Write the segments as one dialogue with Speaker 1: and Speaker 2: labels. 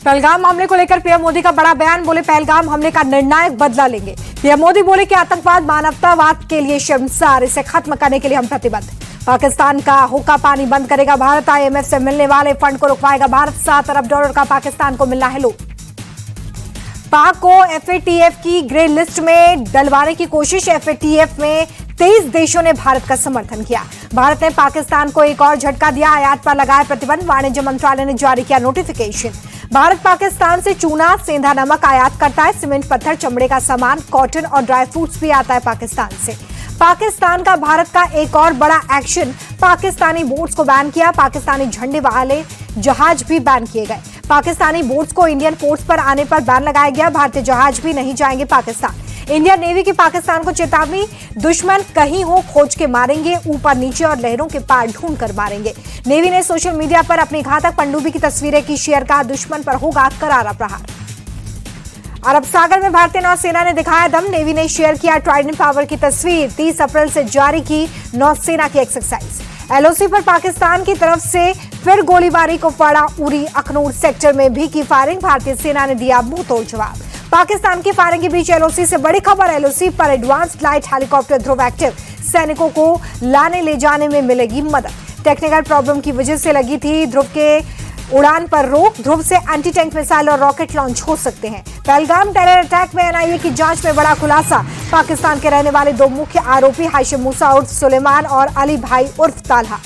Speaker 1: पहलगाम हमले को लेकर पीएम मोदी का बड़ा बयान। बोले पहलगाम हमले का निर्णायक बदला लेंगे। पीएम मोदी बोले कि आतंकवाद मानवतावाद के लिए शर्मसार, इसे खत्म करने के लिए हम प्रतिबद्ध। पाकिस्तान का हुक्का पानी बंद करेगा भारत। आईएमएफ से मिलने वाले फंड को रुकवाएगा भारत। $7 अरब का पाकिस्तान को मिलना है लोन। पाक को एफएटीएफ की ग्रे लिस्ट में डलवाने की कोशिश। एफएटीएफ में 23 देशों ने भारत का समर्थन किया। भारत ने पाकिस्तान को एक और झटका दिया। आयात पर लगाए प्रतिबंध। वाणिज्य मंत्रालय ने जारी किया नोटिफिकेशन। भारत पाकिस्तान से चूना, सेंधा नमक आयात करता है। सीमेंट, पत्थर, चमड़े का सामान, कॉटन और ड्राई फ्रूट्स भी आता है पाकिस्तान से। पाकिस्तान का भारत का एक और बड़ा एक्शन, पाकिस्तानी बोट्स को बैन किया। पाकिस्तानी झंडे वाले जहाज भी बैन किए गए। पाकिस्तानी बोट्स को इंडियन पोर्ट्स पर आने पर बैन लगाया गया। भारतीय जहाज भी नहीं जाएंगे पाकिस्तान। इंडियन नेवी की पाकिस्तान को चेतावनी, दुश्मन कहीं हो खोज के मारेंगे, ऊपर नीचे और लहरों के पार ढूंढ कर मारेंगे। नेवी ने सोशल मीडिया पर अपनी घातक पनडुब्बी की तस्वीरें की शेयर। कहा दुश्मन पर होगा करारा प्रहार। अरब सागर में भारतीय नौसेना ने दिखाया दम। नेवी ने शेयर किया ट्राइडेंट पावर की तस्वीर। 30 अप्रैल से जारी की नौसेना की एक्सरसाइज। एलओसी पर पाकिस्तान की तरफ से फिर गोलीबारी को पड़ा उरी। अखनूर सेक्टर में भी की फायरिंग। भारतीय सेना ने दिया मुंहतोड़ जवाब। पाकिस्तान की फायरिंग के बीच एलओसी से बड़ी खबर। एलओसी पर एडवांस लाइट हेलीकॉप्टर ध्रुव एक्टिव। सैनिकों को लाने ले जाने में मिलेगी मदद। टेक्निकल प्रॉब्लम की वजह से लगी थी ध्रुव के उड़ान पर रोक। ध्रुव से एंटी टैंक मिसाइल और रॉकेट लॉन्च हो सकते हैं। पहलगाम टेरर अटैक में एनआईए की जांच में बड़ा खुलासा। पाकिस्तान के रहने वाले 2 मुख्य आरोपी हाशिम मूसा उर्फ सुलेमान और अली भाई उर्फ तालहा।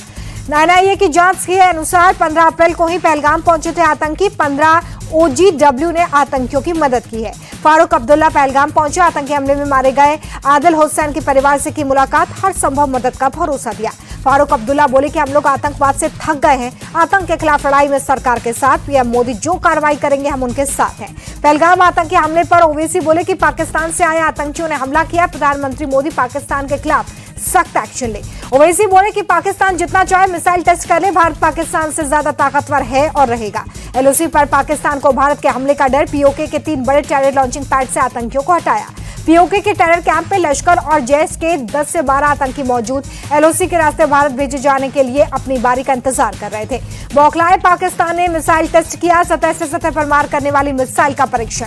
Speaker 1: एनआईए की जांच के अनुसार 15 अप्रैल को ही पहलगाम पहुंचे थे आतंकी। 15 ओजीडब्ल्यू ने आतंकियों की मदद की है। फारूक अब्दुल्ला पहलगाम पहुंचे। आतंकी हमले में मारे गए आदिल हुसैन के परिवार से की मुलाकात। हर संभव मदद का भरोसा दिया। फारूक अब्दुल्ला बोले कि हम लोग आतंकवाद से थक गए हैं। आतंक के खिलाफ लड़ाई में सरकार के साथ। पीएम मोदी जो कार्रवाई करेंगे हम उनके साथ हैं। पहलगाम आतंकी हमले पर ओवैसी बोले कि पाकिस्तान से आए आतंकियों ने हमला किया। प्रधानमंत्री मोदी पाकिस्तान के खिलाफ सख्त एक्शन ले। ओवैसी बोले कि पाकिस्तान जितना चाहे मिसाइल टेस्ट कर ले, भारत पाकिस्तान से ज्यादा ताकतवर है और रहेगा। एलओसी पर पाकिस्तान को भारत के हमले का डर। पीओके के 3 बड़े टेरर लॉन्चिंग पैड से आतंकियों को हटाया। पीओके के टेरर कैंप में लश्कर और जैश के 10 से 12 आतंकी मौजूद। एलओसी के रास्ते भारत भेजे जाने के लिए अपनी बारी का इंतजार कर रहे थे। बौखलाए पाकिस्तान ने मिसाइल टेस्ट किया। सतह से सतह पर मार करने वाली मिसाइल का परीक्षण।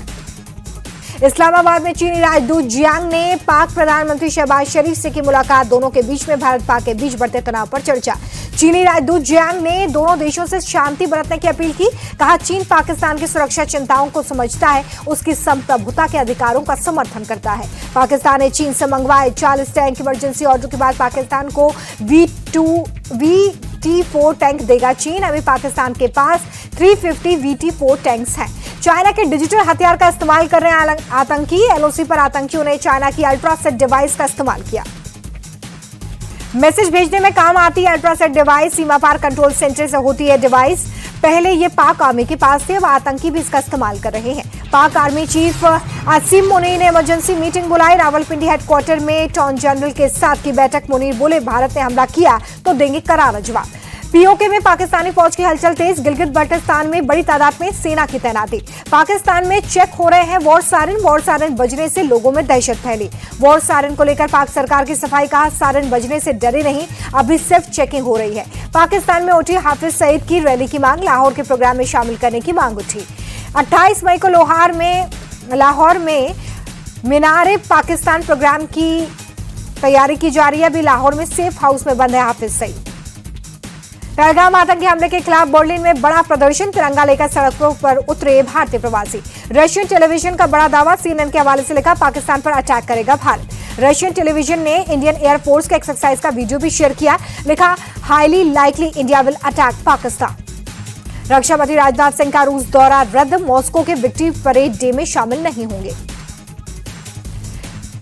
Speaker 1: इस्लामाबाद में चीनी राजदूत जियांग ने पाक प्रधानमंत्री शहबाज शरीफ से की मुलाकात। दोनों के बीच में भारत पाक के बीच बढ़ते तनाव पर चर्चा। चीनी राजदूत जियांग ने दोनों देशों से शांति बरतने की अपील की। कहा चीन पाकिस्तान की सुरक्षा चिंताओं को समझता है, उसकी संप्रभुता के अधिकारों का समर्थन करता है। पाकिस्तान ने चीन से मंगवाए 40 टैंक। इमरजेंसी ऑर्डर के बाद पाकिस्तान को VT4 टैंक देगा चीन। अभी पाकिस्तान के पास 350 VT4 टैंक्स हैं। चाइना के डिजिटल हथियार का इस्तेमाल कर रहे हैं आतंकी। एलओसी पर आतंकियों ने चाइना की अल्ट्रासेट डिवाइस का इस्तेमाल किया। मैसेज भेजने में काम आती है अल्ट्रासेट डिवाइस। सीमा पार कंट्रोल सेंटर से होती है डिवाइस। पहले ये पाक आर्मी के पास थे, अब आतंकी भी इसका इस्तेमाल कर रहे हैं। पाक आर्मी चीफ आसिम मुनीर ने इमरजेंसी मीटिंग बुलाई। रावलपिंडी हेडक्वार्टर में टॉन जनरल के साथ की बैठक। मुनीर बोले भारत ने हमला किया तो देंगे करारा जवाब। पीओके में पाकिस्तानी फौज की हलचल तेज। गिलगित बल्टिस्तान में बड़ी तादाद में सेना की तैनाती। पाकिस्तान में चेक हो रहे हैं वॉर सायरन। वॉर सायरन बजने से लोगों में दहशत फैली। वॉर सायरन को लेकर पाक सरकार की सफाई। कहा सायरन बजने से डरे नहीं, अभी सिर्फ चेकिंग हो रही है। पाकिस्तान में उठी हाफिज सईद की रैली की मांग। लाहौर के प्रोग्राम में शामिल करने की मांग उठी। 28 मई को लाहौर में मीनारे पाकिस्तान प्रोग्राम की तैयारी की जा रही है। अभी लाहौर में सेफ हाउस में बंद है हाफिज सईद। पहलगाम आतंकी हमले के खिलाफ बर्लिन में बड़ा प्रदर्शन। तिरंगा लेकर सड़कों पर उतरे भारतीय प्रवासी। रशियन टेलीविजन का बड़ा दावा। सीएनएन के हवाले से लिखा पाकिस्तान पर अटैक करेगा भारत। रशियन टेलीविजन ने इंडियन एयरफोर्स के एक्सरसाइज का वीडियो भी शेयर किया। लिखा highly likely India will attack Pakistan. रक्षा मंत्री राजनाथ सिंह का रूस दौरा रद्द। मॉस्को के विक्ट्री परेड डे में शामिल नहीं होंगे।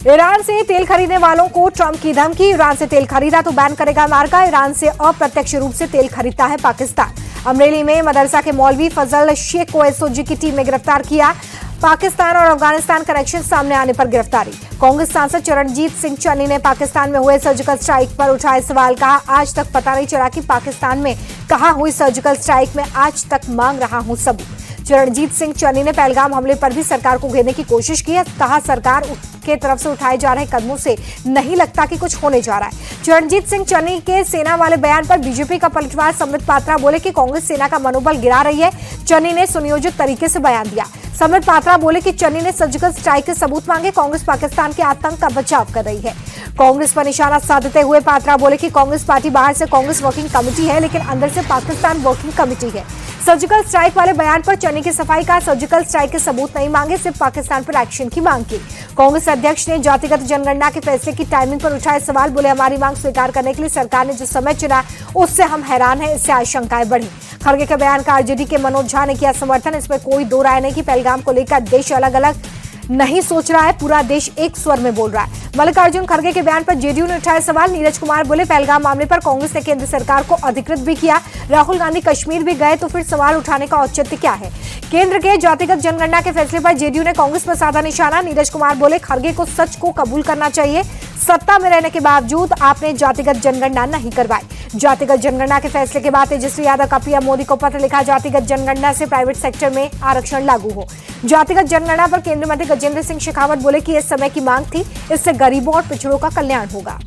Speaker 1: ईरान से तेल खरीदने वालों को ट्रंप की धमकी। ईरान से तेल खरीदा तो बैन करेगा अमेरिका। ईरान से अप्रत्यक्ष रूप से तेल खरीदता है पाकिस्तान। अमरेली में मदरसा के मौलवी फजल शेख को एसओजी की टीम ने गिरफ्तार किया। पाकिस्तान और अफगानिस्तान कनेक्शन सामने आने पर गिरफ्तारी। कांग्रेस सांसद चरणजीत सिंह चन्नी ने पाकिस्तान में हुए सर्जिकल स्ट्राइक पर उठाए सवाल। कहा आज तक पता नहीं चला कि पाकिस्तान में कहां हुई सर्जिकल स्ट्राइक में आज तक मांग रहा हूं सबूत। चरणजीत सिंह चन्नी ने पहलगाम हमले पर भी सरकार को घेरने की कोशिश की है। कहा सरकार के तरफ से उठाए जा रहे कदमों से नहीं लगता कि कुछ होने जा रहा है। चरणजीत सिंह चन्नी के सेना वाले बयान पर बीजेपी का पलटवार। संबित पात्रा बोले कि कांग्रेस सेना का मनोबल गिरा रही है। चन्नी ने सुनियोजित तरीके से बयान दिया। संबित पात्रा बोले कि चन्नी ने सर्जिकल स्ट्राइक के सबूत मांगे। कांग्रेस पाकिस्तान के आतंक का बचाव कर रही है। कांग्रेस पर निशाना साधते हुए पात्रा बोले कि कांग्रेस पार्टी बाहर से कांग्रेस वर्किंग कमेटी है, लेकिन अंदर से पाकिस्तान वर्किंग कमेटी है। सर्जिकल स्ट्राइक वाले बयान पर चन्नी की सफाई का। सर्जिकल स्ट्राइक के सबूत नहीं मांगे, सिर्फ पाकिस्तान पर एक्शन की मांग की। कांग्रेस अध्यक्ष ने जातिगत जनगणना के फैसले की टाइमिंग पर उठाए सवाल। बोले हमारी मांग स्वीकार करने के लिए सरकार ने जो समय चुना उससे हम हैरान हैं, इससे आशंकाएं बढ़ी। खड़गे के बयान का आरजेडी के मनोज झा ने किया समर्थन। इसमें कोई दो राय नहीं कि पहलगाम को लेकर देश अलग अलग नहीं सोच रहा है, पूरा देश एक स्वर में बोल रहा है। मल्लिकार्जुन खड़गे के बयान पर जेडीयू ने उठाए सवाल। नीरज कुमार बोले पहलगाम मामले पर कांग्रेस ने केंद्र सरकार को अधिकृत भी किया। राहुल गांधी कश्मीर भी गए तो फिर सवाल उठाने का औचित्य क्या है। केंद्र के जातिगत जनगणना के फैसले पर जेडीयू ने कांग्रेस पर साधा निशाना। नीरज कुमार बोले खड़गे को सच को कबूल करना चाहिए। सत्ता में रहने के बावजूद आपने जातिगत जनगणना नहीं करवाई। जातिगत जनगणना के फैसले के बाद तेजस्वी यादव का पीएम मोदी को पत्र लिखा। जातिगत जनगणना से प्राइवेट सेक्टर में आरक्षण लागू हो। जातिगत जनगणना पर केंद्रीय मंत्री गजेंद्र सिंह शेखावत बोले कि इस समय की मांग थी, इससे गरीबों और पिछड़ों का कल्याण होगा।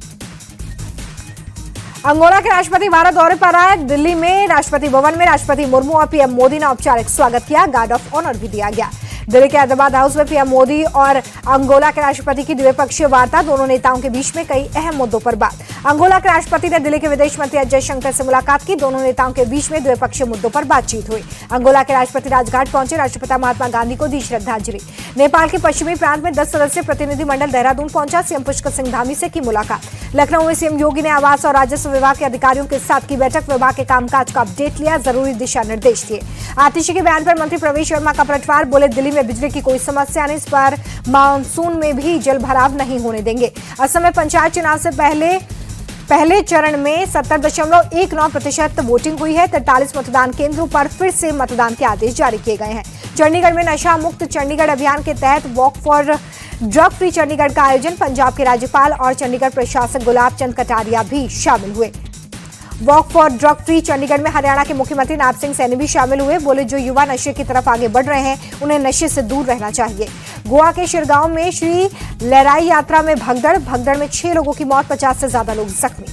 Speaker 1: अंगोला के राष्ट्रपति भारत दौरे पर आए। दिल्ली में राष्ट्रपति भवन में राष्ट्रपति मुर्मू और पीएम मोदी ने औपचारिक स्वागत किया। गार्ड ऑफ ऑनर भी दिया गया। दिल्ली के हैदराबाद हाउस में पीएम मोदी और अंगोला के राष्ट्रपति की द्विपक्षीय वार्ता। दोनों नेताओं के बीच में कई अहम मुद्दों पर बात। अंगोला के राष्ट्रपति ने दिल्ली के विदेश मंत्री एस जयशंकर से मुलाकात की। दोनों नेताओं के बीच में द्विपक्षीय मुद्दों पर बातचीत हुई। अंगोला के राष्ट्रपति राजघाट पहुंचे। राष्ट्रपिता महात्मा गांधी को दी श्रद्धांजलि। नेपाल के पश्चिमी प्रांत में 10 सदस्यीय प्रतिनिधिमंडल देहरादून पहुंचा। सीएम पुष्कर सिंह धामी से की मुलाकात। लखनऊ में सीएम योगी ने आवास और राजस्व विभाग के अधिकारियों के साथ की बैठक। विभाग के कामकाज का अपडेट लिया, जरूरी दिशा निर्देश दिए। आतिशी के बयान पर मंत्री प्रवेश वर्मा का पलटवार। बोले दिल्ली में बिजली की कोई समस्या नहीं, इस पर मानसून में भी जल भराव नहीं होने देंगे। असम में पंचायत चुनाव से पहले चरण में 70.19% वोटिंग हुई है। 43 मतदान केंद्रों पर फिर से मतदान के आदेश जारी किए गए हैं। चंडीगढ़ में नशा मुक्त चंडीगढ़ अभियान के तहत walk for drug free Chandigarh का आयोजन। पंजाब के राज्यपाल और चंडीगढ़ प्रशासक गुलाब चंद कटारिया भी शामिल हुए। Walk for drug free Chandigarh में हरियाणा के मुख्यमंत्री नायब सिंह सैनी भी शामिल हुए। बोले जो युवा नशे की तरफ आगे बढ़ रहे हैं उन्हें नशे से दूर रहना चाहिए। गोवा के शिरगांव में श्री लहराई यात्रा में भगदड़ में 6 लोगों की मौत, 50 से ज्यादा लोग जख्मी।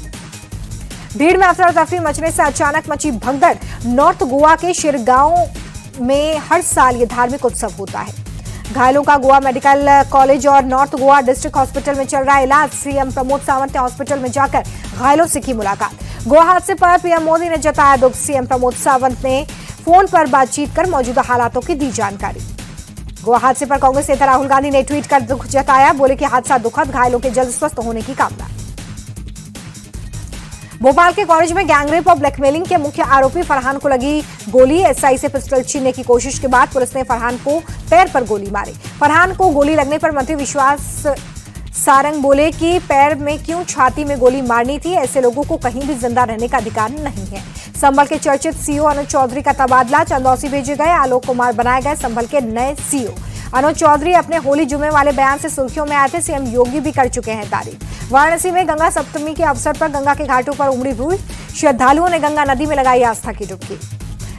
Speaker 1: भीड़ में अफरा तफरी मचने से अचानक मची भगदड़। नॉर्थ गोवा के शिरगांव में हर साल ये धार्मिक उत्सव होता है। घायलों का गोवा मेडिकल कॉलेज और नॉर्थ गोवा डिस्ट्रिक्ट हॉस्पिटल में चल रहा है इलाज। सीएम प्रमोद सावंत ने हॉस्पिटल में जाकर घायलों से की मुलाकात। गोवा हादसे पर पीएम मोदी ने जताया दुख। सीएम प्रमोद सावंत ने फोन पर बातचीत कर मौजूदा हालातों की दी जानकारी। गोवा हादसे पर कांग्रेस नेता राहुल गांधी ने ट्वीट कर दुख जताया। बोले कि हादसा दुखद, घायलों के जल्द स्वस्थ होने की कामना। भोपाल के कॉलेज में गैंगरेप और ब्लैकमेलिंग के मुख्य आरोपी फरहान को लगी गोली। एसआई से पिस्टल छीनने की कोशिश के बाद पुलिस ने फरहान को पैर पर गोली मारी। फरहान को गोली लगने पर मंत्री विश्वास सारंग बोले कि पैर में क्यों, छाती में गोली मारनी थी। ऐसे लोगों को कहीं भी जिंदा रहने का अधिकार नहीं है। संभल के चर्चित सीओ अनुज चौधरी का तबादला। चंदौसी भेजे गए आलोक कुमार बनाए गए संभल के नए सीओ। अनुज चौधरी अपने होली जुमे वाले बयान से सुर्खियों में आए थे। सीएम योगी भी कर चुके हैं तारीफ। वाराणसी में गंगा सप्तमी के अवसर पर गंगा के घाटों पर उमड़ी हुई श्रद्धालुओं ने गंगा नदी में लगाई आस्था की डुबकी।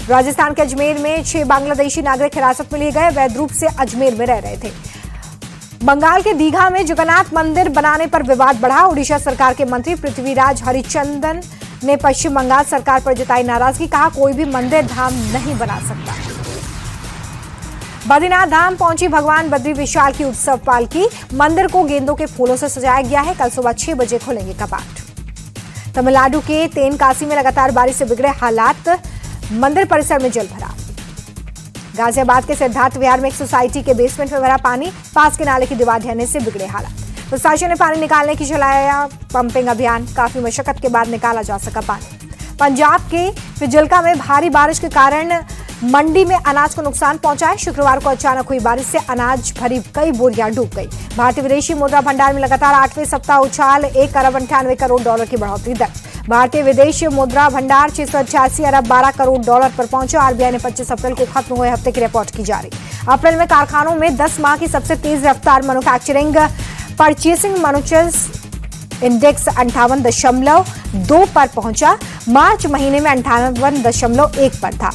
Speaker 1: राजस्थान के अजमेर में 6 बांग्लादेशी नागरिक हिरासत में लिए गए, वैध रूप से अजमेर में रह रहे थे। बंगाल के दीघा में जगन्नाथ मंदिर बनाने पर विवाद बढ़ा। ओडिशा सरकार के मंत्री पृथ्वीराज हरिचंदन ने पश्चिम बंगाल सरकार पर जताई नाराजगी। कहा कोई भी मंदिर धाम नहीं बना सकता। बद्रीनाथ धाम पहुंची भगवान बद्री विशाल की उत्सव पालकी। मंदिर को गेंदों के फूलों से सजाया गया है। कल सुबह 6 बजे खुलेंगे कपाट। तमिलनाडु के तेनकासी में लगातार बारिश से बिगड़े हालात, मंदिर परिसर में जल भरा। गाजियाबाद के सिद्धार्थ विहार में एक सोसाइटी के बेसमेंट में भरा पानी, पास के नाले की दीवार ढहने से बिगड़े हालात। प्रशासन ने पानी निकालने की चलाया पंपिंग अभियान, काफी मशक्कत के बाद निकाला जा सका पानी। पंजाब के फिजिल्का में भारी बारिश के कारण मंडी में अनाज को नुकसान पहुंचा है। शुक्रवार को अचानक हुई बारिश से अनाज भरी कई बोरियां डूब गई। भारतीय विदेशी मुद्रा भंडार में लगातार 8वें सप्ताह उछाल, $1 अरब 98 करोड़ की बढ़ोतरी दर्ज। भारतीय विदेशी मुद्रा भंडार 688 अरब 12 करोड़ पर पहुंचा। आरबीआई ने 25 अप्रैल को खत्म हुए हफ्ते की रिपोर्ट की जारी। अप्रैल में कारखानों में 10 माह की सबसे तेज रफ्तार मैन्युफैक्चरिंग परचेसिंग मैन्युफैक्चरिंग इंडेक्स 58.2 पर पहुंचा। मार्च महीने में 58.1 पर था।